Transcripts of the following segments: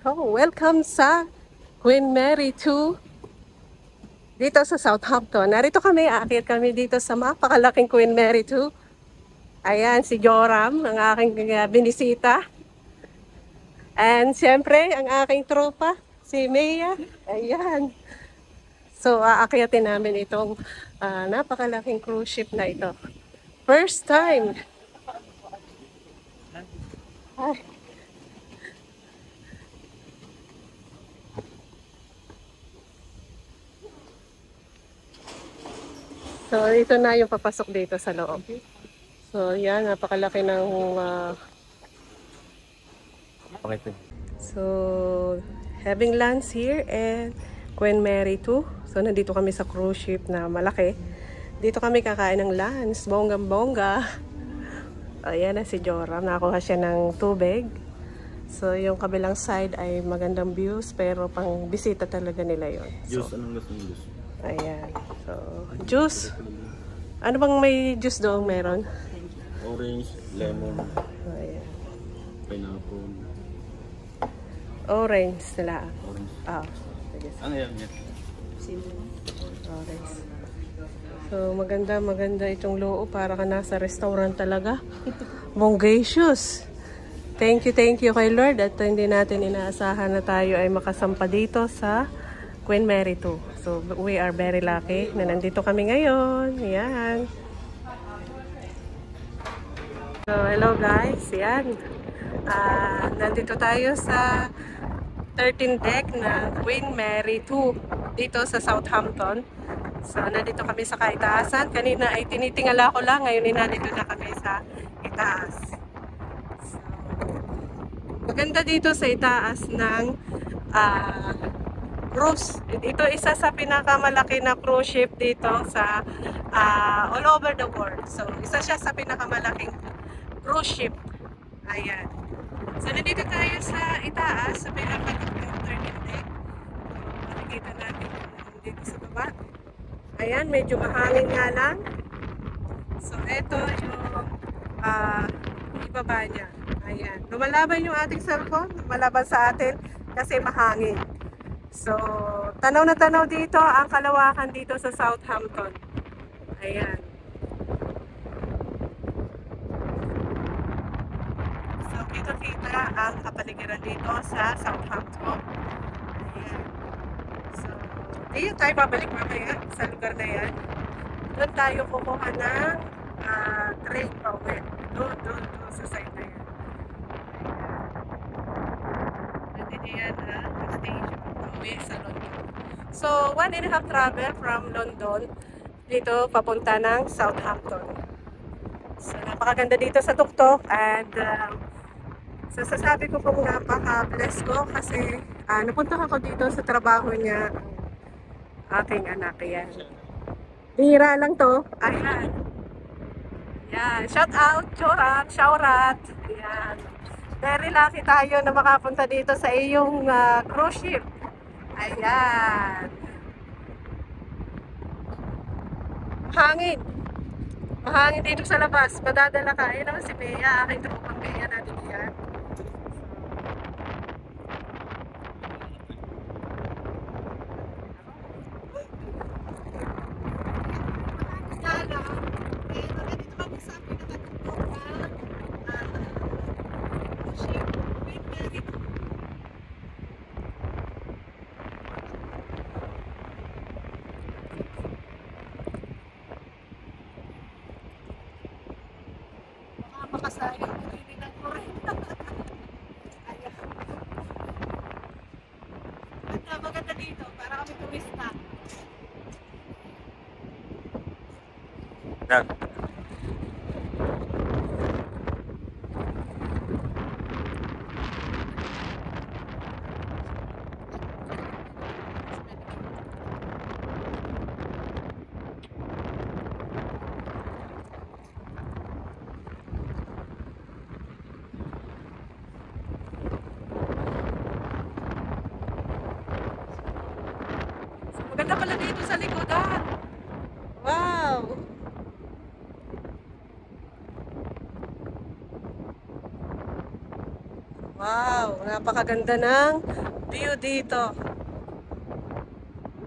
Oh, welcome sa Queen Mary 2 dito sa Southampton. Narito kami, aakyat kami dito sa mapakalaking Queen Mary 2. Ayan, si Joram, ang aking binisita. And siyempre, ang aking tropa, si Mia. Ayan. So, aakyatin namin itong napakalaking cruise ship na ito. First time. Ay, so, ito na yung papasok dito sa loob. So, yan, napakalaki ng Okay. So, having lunch here and Queen Mary 2. So, nandito kami sa cruise ship na malaki. Dito kami kakain ng lunch. Bonggang-bongga. Ayan na si Joram. Nakakuha siya ng tubig. So, yung kabilang side ay magandang views. Pero pang bisita talaga nila yon. Juice, anong gusto ng juice? Ayan. So, juice. Ano bang may juice doon meron? Orange, lemon, Ayan. pineapple. Orange sila. Orange. Sige. Ano yan? Orange. So, maganda itong loob. Para ka nasa restaurant talaga. Bongacious. Thank you kay Lord at hindi natin inaasahan na tayo ay makasampa dito sa Queen Mary 2. So, we are very lucky na nandito kami ngayon. Yan. So, hello guys. Yan. Nandito tayo sa 13th deck na Queen Mary 2 dito sa Southampton. So, nandito kami sa kaitaasan. Kanina ay tinitingala ko lang. Ngayon ay nandito na kami sa itaas. So, maganda dito sa itaas ng cruise. Ito isa sa pinakamalaki na cruise ship dito sa all over the world. So, isa siya sa pinakamalaking cruise ship. Ayan. So, nandito tayo sa itaas, sa pinakamalaki 13th deck. Makikita natin dito sa baba. Ayan, medyo mahangin nga lang. So, ito yung ibaba niya. Ayan. Lumalaban yung ating cellphone. Lumalaban sa atin kasi mahangin. So, tanaw na tanaw dito ang kalawakan dito sa Southampton. Ayan. So, kita-kita ang kapaligiran dito sa Southampton. Ayan. So, dito tayo babalik mamaya sa lugar na yan. Doon tayo kukuha ng train pa uwi. Doon sa side na yan. Nandito yan ang station pa uwi sa London. So, 1.5 travel from London dito papunta ng Southampton. So, napakaganda dito sa tuktok and sasasabi ko pong napaka-bless ko kasi napunta ako dito sa trabaho niya aking anak. Yan. Bihira lang to. Ayan. Yan. Shout out, Jorat, Shaurat. Ayan. Very lucky tayo na makapunta dito sa iyong cruise ship. Ayan. Hangin. Mahangin dito sa labas. Madadala ka. Ayan naman si Bea. Aking tropang Bea natin yan. Makasayang hindi ng kurenta. Ayan. Maganda dito. Para kami turista. Yan. Maganda pala dito sa likodan. Wow! Wow, napakaganda ng view dito.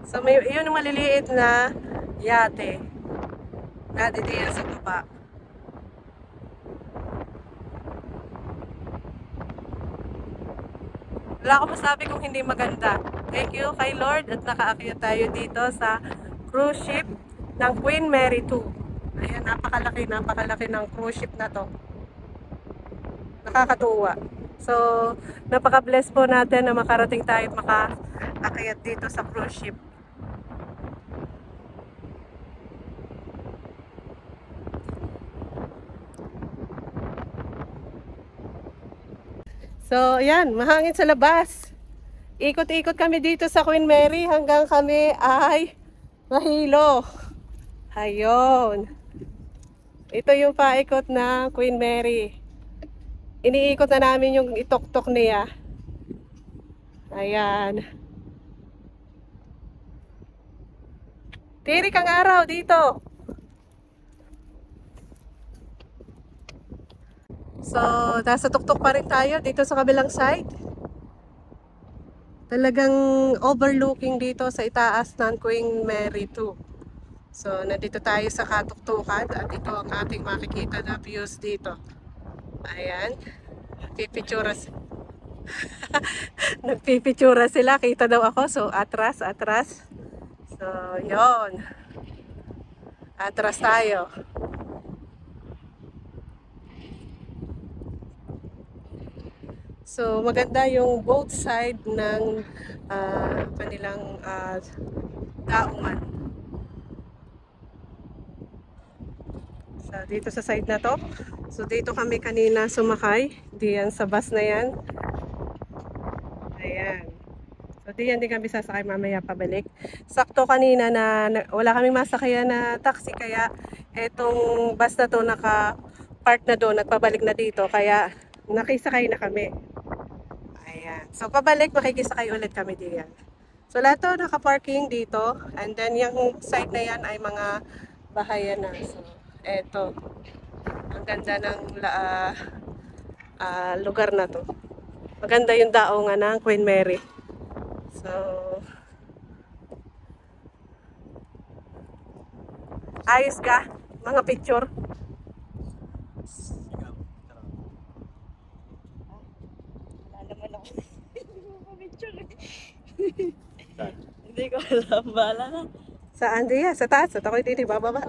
So may yun yung maliliit na yate. Naditiyan sa baba. Wala akong masabi kung hindi maganda. Thank you kay Lord at nakaakyat tayo dito sa cruise ship ng Queen Mary 2. Ayan, napakalaki ng cruise ship na to. Nakakatuwa. So, napaka-bless po natin na makarating tayo at makaakyat dito sa cruise ship. So, ayan, mahangin sa labas. Ikot-ikot kami dito sa Queen Mary hanggang kami ay mahilo. Ayun. Ito yung paikot ng Queen Mary. Iniikot na namin yung itok-tok niya. Ayan. Tirik ang araw dito. So, nasa tuktok pa rin tayo dito sa kabilang side. Talagang overlooking dito sa itaas ng Queen Mary 2. So, nandito tayo sa katuktukan at ito ang ating makikita na views dito. Ayan. Nagpipitsura nagpipitsura sila. Kita daw ako. So, atras. So, yon. Atras tayo. So, maganda yung both side ng kanilang daungan. So, dito sa side na to. So, dito kami kanina sumakay. Diyan sa bus na yan. Ayan. So, diyan din kami sasakay mamaya pabalik. Sakto kanina na wala kaming masakyan na taxi. Kaya, etong bus na to naka-park na doon. Nagpabalik na dito. Kaya, nakisakay na kami. Ayan. So, pabalik, makikisakay ulit kami diyan. So, lahat to naka-parking dito. And then, yung side na yan ay mga bahayan na. So, eto. Ang ganda ng lugar na to. Maganda yung daungan ng Queen Mary. So, ayos ka? Mga picture? Wala naman ako. Hindi ko alam. Bahala na. Saan diya? Sa taas? At ako hindi bababa.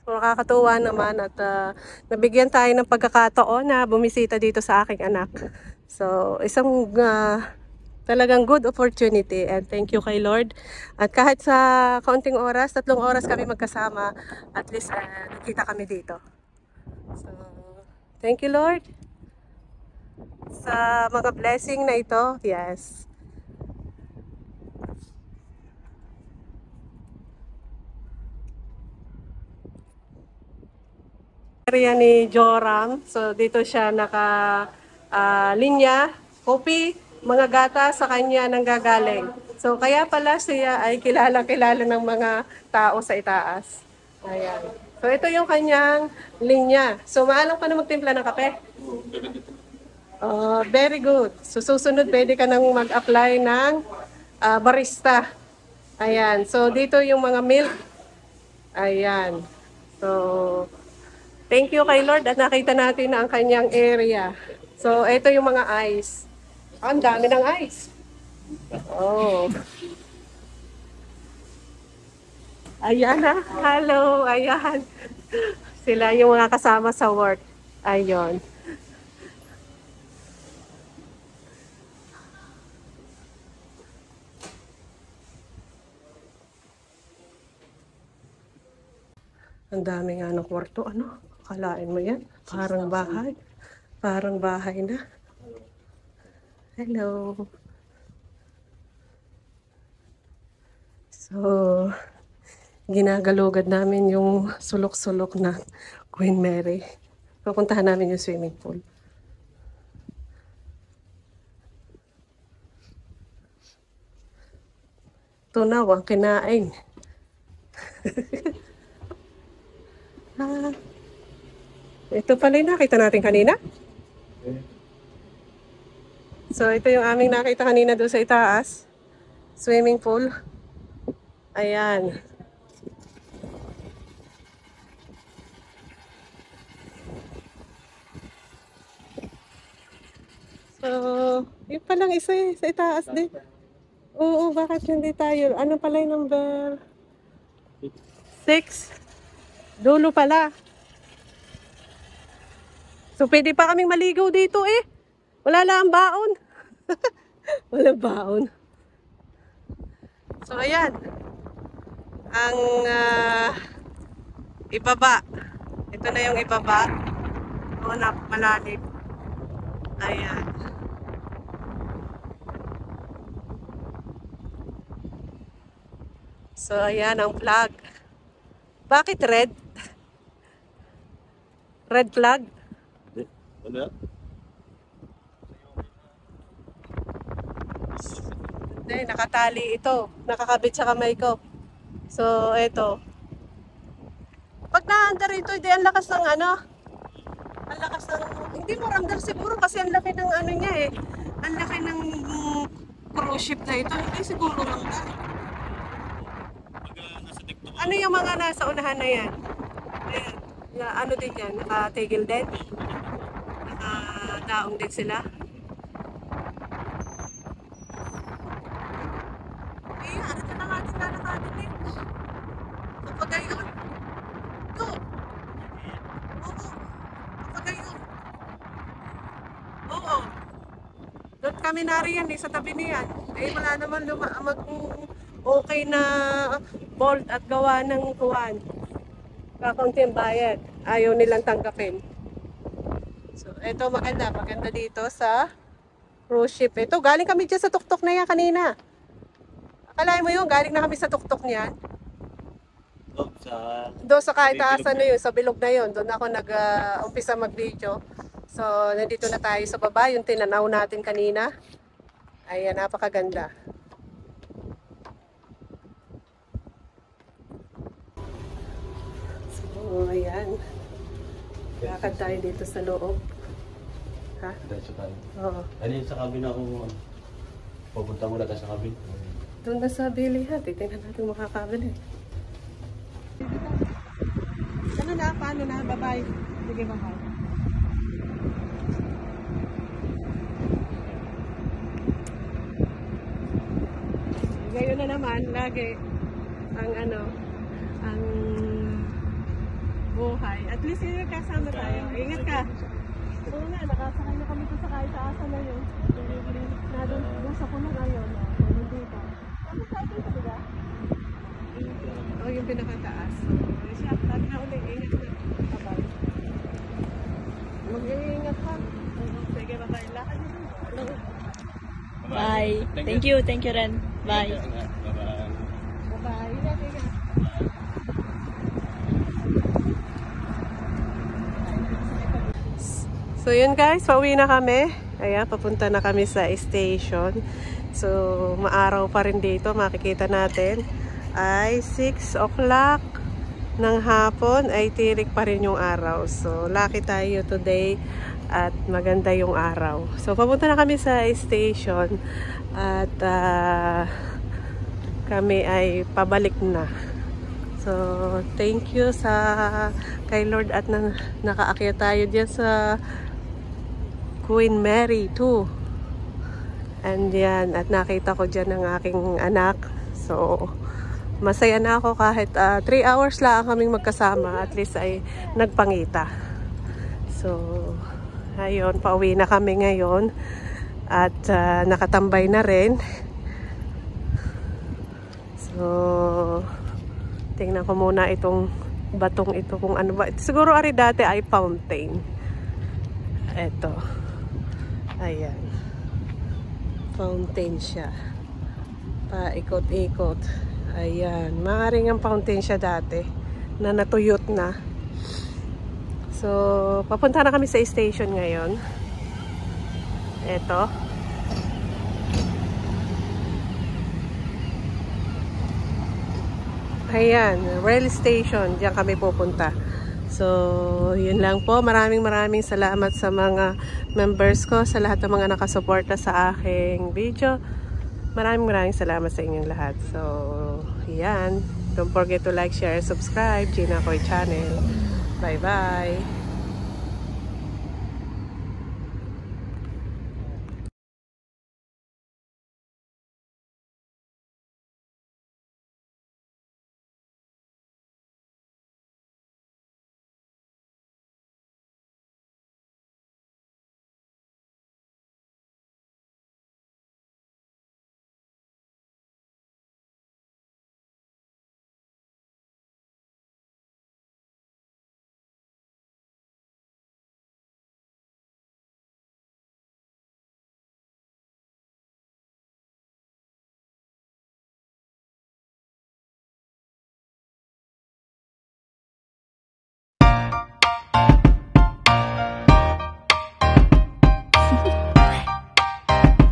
So, nakakatuwa naman at nabigyan tayo ng pagkakataon na bumisita dito sa aking anak. So, isang talagang good opportunity and thank you kay Lord. At kahit sa kaunting oras, 3 oras kami magkasama, at least nakita kami dito. So, thank you Lord sa mga blessing na ito. Yes. Area ni Joram. So, dito siya linya, kopi, mga gata sa kanya nanggagaling. So, kaya pala siya ay kilala-kilala ng mga tao sa itaas. Ayan. So, ito yung kanyang linya. So, maalam ka na magtimpla ng kape? Very good. So, susunod pwede ka nang mag-apply ng barista. Ayan. So, dito yung mga milk. Ayan. So, thank you kay Lord at nakita natin na ang kanyang area. So, ito yung mga ice. Ang dami ng ice. Oh. Ayan na. Hello. Ayan. Sila yung mga kasama sa work. Ayun. Ang dami nga ng kwarto. Ano? Kalain mo yan? Parang bahay. Parang bahay na. Hello. So, ginagalugad namin yung sulok-sulok na Queen Mary. Pupuntahan namin yung swimming pool. Tunaw ang kinain. Ah, ito pala yung nakita natin kanina. So, ito yung aming nakita kanina doon sa itaas. Swimming pool. Ayan. So, yun palang isa sa itaas din. Oo, bakit hindi tayo? Ano pala yung number 6? Dulo pala. So, pwede pa kaming maligaw dito eh. Wala lang ang baon. Walang baon. So, ayan. Ang ibaba. Ito na yung ibaba. Oo, malalim. Ayan. So, ayan ang flag. Bakit red? Red flag? Ano? Hindi, nakatali ito. Nakakabit sa kamay ko. So, ito. Pag naandar ito, hindi ang lakas ng ano. Ang lakas ng... Hindi mo ramdam siguro kasi ang laki ng ano niya eh. Ang laki ng cruise ship na ito. Hindi siguro ramdam. Ano yung mga nasa unahan na yan? Ayan. Na, ano din yan? Nakatigil din? Nakadaong din sila? Eh, ano ka na natin lalakatin eh? Kapag gayon. Ito. Oo. Kapag gayon. Oo. Doon kami nariyan eh, sa tabi niyan. Eh, wala naman okay na bolt at gawa ng kuwan. Kakaunti ang bayad. Ayaw nilang tanggapin. So, ito maganda. Maganda dito sa cruise ship. Ito, galing kami dyan sa tuktok na yan kanina. Akalain mo yun, galing na kami sa tuktok niyan. Doon sa kaitaasan na yun, sa bilog na yun. Doon ako nag-umpisa mag-video. So, nandito na tayo sa baba. Yung tinanaw natin kanina. Ayan, napakaganda. So, ayan. Lakad tayo dito sa loob. Ha? Diretso tayo. Oo. Ano yung sa cabin ako? Pupunta muna tayo sa cabin. Doon na sa bilihan. Titingnan natin makakabili. Ano na? Paano na? Bye-bye. Sige, bye-bye. Ngayon na naman, lagi ang ang buhay. At least yun kasama tayo. Ingat ka. Oo nga, nakasakay na kami doon sa kaitaasan na yun. Nasa ko na ngayon. Dito. Ano sa atin ito, diba? Oh, yung pinakataas. So, siya, tabi na ulit. Ingat ka. Bye-bye. Mag-iingat ka. Sige, bye-bye. Lakad nyo dito. Bye. Thank you Ren. Bye. Bye-bye. Bye-bye. Ingat, ingat. So yun guys, pauwi na kami. Ayan, papunta na kami sa station. So maaraw pa rin dito, makikita natin. Ay 6 o'clock ng hapon ay tirik pa rin yung araw. So lucky tayo today at maganda yung araw. So papunta na kami sa station at kami ay pabalik na. So thank you sa kay Lord at nakaakyat tayo diyan sa Queen Mary 2. And yan, at nakita ko dyan ang aking anak. So, masaya na ako kahit 3 hours lang kaming magkasama. At least ay nagpangita. So, ayun, pauwi na kami ngayon. At nakatambay na rin. So, tingnan ko muna itong batong ito kung ano ba. Siguro ari dati ay fountain. Eto. Ayan. Fountain siya. Paikot-ikot. Ayan. Maaaring ang fountain siya dati na natuyot na. So, So, papunta na kami sa station ngayon. Eto. Ayan, rail station. Diyan kami pupunta. So, yun lang po. Maraming salamat sa mga members ko, sa lahat ng mga nakasuporta sa aking video. Maraming salamat sa inyong lahat. So, yan. Don't forget to like, share, subscribe. Gina Koy Channel. Bye-bye.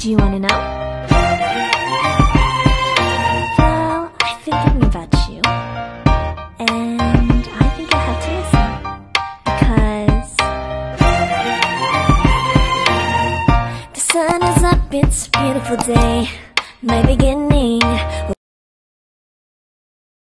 Do you want to know? Well, I've been thinking about you, and I think I'll have to listen, because the sun is up, it's a beautiful day, my beginning.